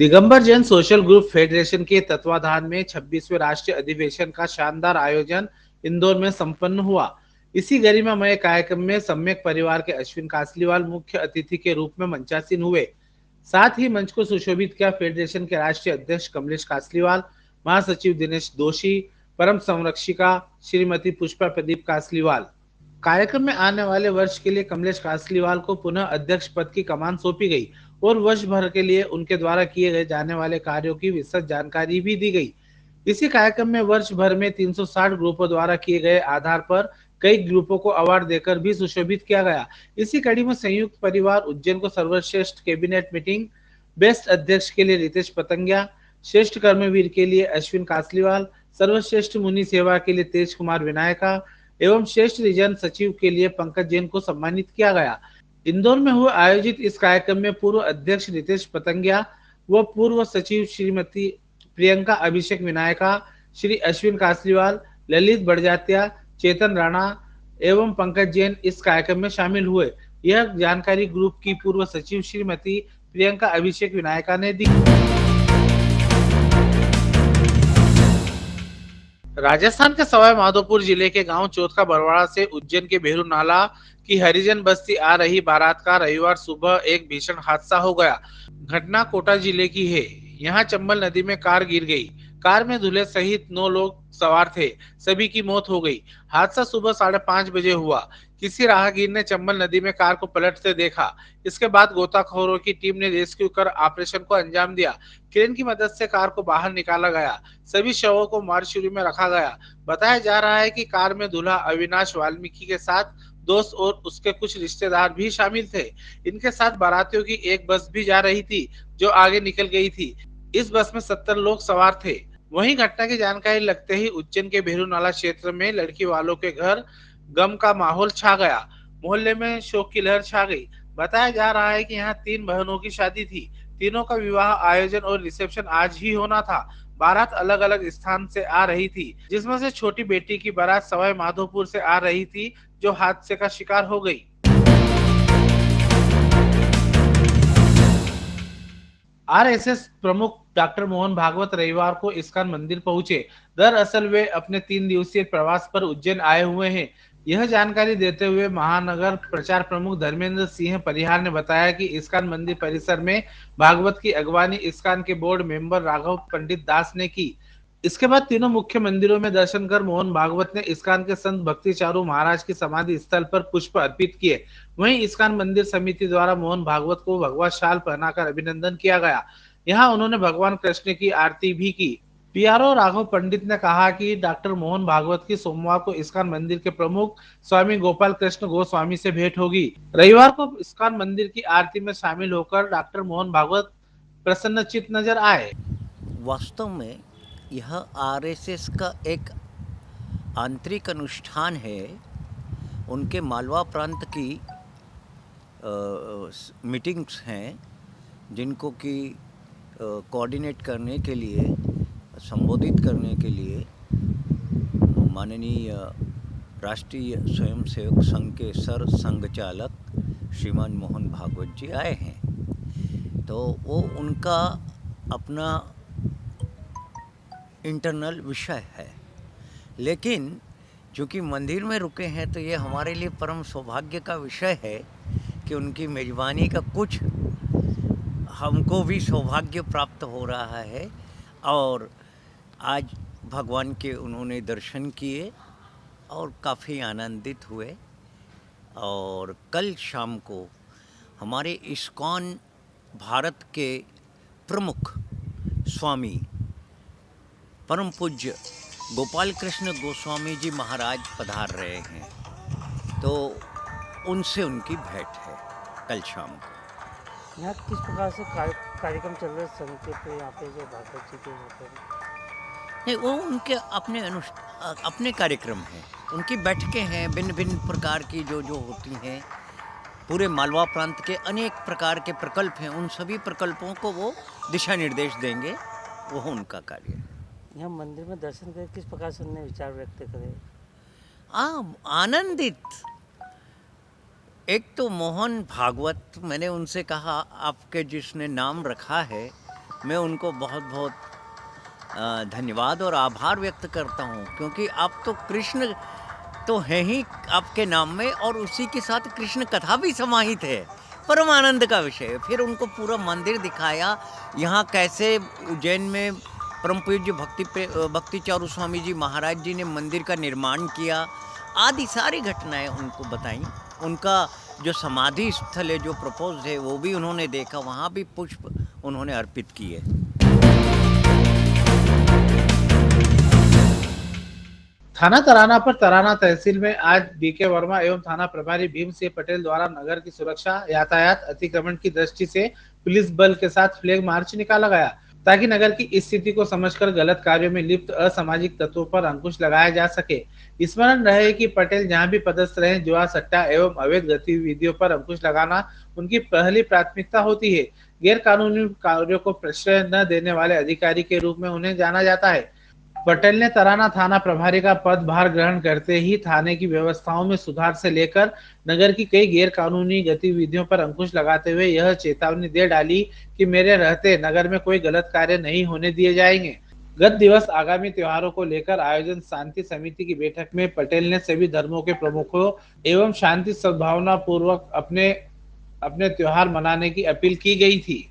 Digambar Jain social group federation के तत्वाधान में 26वें राष्ट्रीय अधिवेशन का शानदार आयोजन इंदौर में संपन्न हुआ। इसी गरिमामय कार्यक्रम में सम्यक परिवार के अश्विन कासलीवाल मुख्य अतिथि के रूप में मंचासीन हुए। साथ ही मंच को सुशोभित किया फेडरेशन के राष्ट्रीय अध्यक्ष कमलेश कासलीवाल, महासचिव दिनेश दोषी, परम संरक्षिका श्रीमती पुष्पा प्रदीप कासलीवाल। कार्यक्रम में आने वाले वर्ष के लिए कमलेश कासलीवाल को पुनः अध्यक्ष पद की कमान सौंपी गई और वर्ष भर के लिए उनके द्वारा किए गए जाने वाले कार्यों की विस्तृत जानकारी भी दी गई। इसी कार्यक्रम में वर्ष भर में 360 ग्रुपों द्वारा किए गए आधार पर कई ग्रुपों को अवार्ड देकर भी सुशोभित किया गया। इसी कड़ी में संयुक्त परिवार उज्जैन को सर्वश्रेष्ठ कैबिनेट मीटिंग, बेस्ट अध्यक्ष के लिए रितेश पतंगिया, श्रेष्ठ कर्मवीर के लिए अश्विन कासलीवाल, सर्वश्रेष्ठ मुनि सेवा के लिए तेज कुमार विनायका एवं श्रेष्ठ रीजन सचिव के लिए पंकज जैन को सम्मानित किया गया। इंदौर में हुए आयोजित इस कार्यक्रम में पूर्व अध्यक्ष रितेश पतंगिया व पूर्व सचिव श्रीमती प्रियंका अभिषेक विनायका, श्री अश्विन कासलीवाल, ललित बड़जात्या, चेतन राणा एवं पंकज जैन इस कार्यक्रम में शामिल हुए। यह जानकारी ग्रुप की पूर्व सचिव श्रीमती प्रियंका अभिषेक विनायका ने दी। राजस्थान के सवाई माधोपुर जिले के गांव चौथका बरवाड़ा से उज्जैन के बेहरू नाला की हरिजन बस्ती आ रही बारात का रविवार सुबह एक भीषण हादसा हो गया। घटना कोटा जिले की है। यहां चंबल नदी में कार गिर गई। कार में दूल्हे सहित 9 लोग सवार थे। सभी की मौत हो गई। हादसा सुबह 5:30 बजे हुआ। किसी राहगीर ने चंबल नदी में कार को पलटते देखा। इसके बाद गोताखोरों की टीम ने रेस्क्यू कर ऑपरेशन को अंजाम दिया। क्रेन की मदद से कार को बाहर निकाला गया। सभी शवों को मार्चुरी में रखा गया। बताया जा रहा है कि कार में दूल्हा अविनाश वाल्मीकि के साथ दोस्त और उसके कुछ रिश्तेदार भी शामिल थे। इनके साथ बारातियों की एक बस भी जा रही थी जो आगे निकल गई थी। इस बस में 70 लोग सवार थे। वहीं घटना की जानकारी लगते ही उज्जैन के भेरू नाला क्षेत्र में लड़की वालों के घर गम का माहौल छा गया। मोहल्ले में शोक की लहर छा गई। बताया जा रहा है कि यहाँ 3 बहनों की शादी थी। तीनों का विवाह आयोजन और रिसेप्शन आज ही होना था। बारात अलग अलग स्थान से आ रही थी, जिसमें से छोटी बेटी की बारात सवाई माधोपुर से आ रही थी जो हादसे का शिकार हो गई। आरएसएस प्रमुख डॉक्टर मोहन भागवत रविवार को इस्कॉन मंदिर पहुंचे। दरअसल वे अपने 3 दिवसीय प्रवास पर उज्जैन आए हुए हैं। यह जानकारी देते हुए महानगर प्रचार प्रमुख धर्मेंद्र सिंह परिहार ने बताया कि इस्कॉन मंदिर परिसर में भागवत की अगवानी इस्कॉन के बोर्ड मेंबर राघव पंडित दास ने की। इसके बाद तीनों मुख्य मंदिरों में दर्शन कर मोहन भागवत ने इस्कॉन के संत भक्ति चारू महाराज की समाधि स्थल पर पुष्प अर्पित किए। वहीं इस्कॉन मंदिर समिति द्वारा मोहन भागवत को भगवा शाल पहनाकर अभिनंदन किया गया। यहाँ उन्होंने भगवान कृष्ण की आरती भी की। पीआरओ राघव पंडित ने कहा कि डॉक्टर मोहन भागवत की सोमवार को इस्कॉन मंदिर के प्रमुख स्वामी गोपाल कृष्ण गोस्वामी से भेंट होगी। रविवार को इस्कॉन मंदिर की आरती में शामिल होकर डॉक्टर मोहन भागवत प्रसन्नचित नजर आए। वास्तव में यह आरएसएस का एक आंतरिक अनुष्ठान है। उनके मालवा प्रांत की मीटिंग्स हैं जिनको कि कोऑर्डिनेट करने के लिए, संबोधित करने के लिए माननीय राष्ट्रीय स्वयंसेवक संघ के सर संघचालक श्रीमान मोहन भागवत जी आए हैं। तो वो उनका अपना इंटरनल विषय है, लेकिन चूँकि मंदिर में रुके हैं तो ये हमारे लिए परम सौभाग्य का विषय है कि उनकी मेज़बानी का कुछ हमको भी सौभाग्य प्राप्त हो रहा है। और आज भगवान के उन्होंने दर्शन किए और काफ़ी आनंदित हुए। और कल शाम को हमारे इस्कॉन भारत के प्रमुख स्वामी परम पूज्य गोपाल कृष्ण गोस्वामी जी महाराज पधार रहे हैं, तो उनसे उनकी भेंट है कल शाम को। यहाँ किस प्रकार से कार्यक्रम चल रहे संघ के पे यहाँ पे जो भागवत जी के यहाँ पे? नहीं, वो उनके अपने कार्यक्रम हैं, उनकी बैठकें हैं भिन्न भिन्न प्रकार की जो होती हैं। पूरे मालवा प्रांत के अनेक प्रकार के प्रकल्प हैं, उन सभी प्रकल्पों को वो दिशा निर्देश देंगे, वो उनका कार्य है। यहाँ मंदिर में दर्शन कर किस प्रकार से उन्होंने विचार व्यक्त करे? आनंदित। एक तो मोहन भागवत, मैंने उनसे कहा आपके जिसने नाम रखा है मैं उनको बहुत बहुत धन्यवाद और आभार व्यक्त करता हूँ, क्योंकि आप तो कृष्ण तो है ही आपके नाम में, और उसी के साथ कृष्ण कथा भी समाहित है। परम आनंद का विषय है। फिर उनको पूरा मंदिर दिखाया, यहाँ कैसे उज्जैन में परम पूज्य भक्ति चारू स्वामी जी महाराज जी ने मंदिर का निर्माण किया, आदि सारी घटनाएं उनको बताई। उनका जो समाधि स्थल है, जो प्रपोज है, वो भी उन्होंने देखा, वहाँ भी पुष्प उन्होंने अर्पित किए। थाना तराना पर तराना तहसील में आज बीके वर्मा एवं थाना प्रभारी भीम सिंह पटेल द्वारा नगर की सुरक्षा, यातायात अतिक्रमण की दृष्टि से पुलिस बल के साथ फ्लैग मार्च निकाला गया, ताकि नगर की स्थिति को समझकर गलत कार्यों में लिप्त असामाजिक तत्वों पर अंकुश लगाया जा सके। स्मरण रहे कि पटेल जहां भी पदस्थ रहे, जुआ सट्टा एवं अवैध गतिविधियों पर अंकुश लगाना उनकी पहली प्राथमिकता होती है। गैर कानूनी कार्यों को प्रश्रय न देने वाले अधिकारी के रूप में उन्हें जाना जाता है। पटेल ने तराना थाना प्रभारी का पदभार ग्रहण करते ही थाने की व्यवस्थाओं में सुधार से लेकर नगर की कई गैर कानूनी गतिविधियों पर अंकुश लगाते हुए यह चेतावनी दे डाली कि मेरे रहते नगर में कोई गलत कार्य नहीं होने दिए जाएंगे। गत दिवस आगामी त्योहारों को लेकर आयोजन शांति समिति की बैठक में पटेल ने सभी धर्मों के प्रमुखों एवं शांति सद्भावना पूर्वक अपने अपने त्योहार मनाने की अपील की गई थी।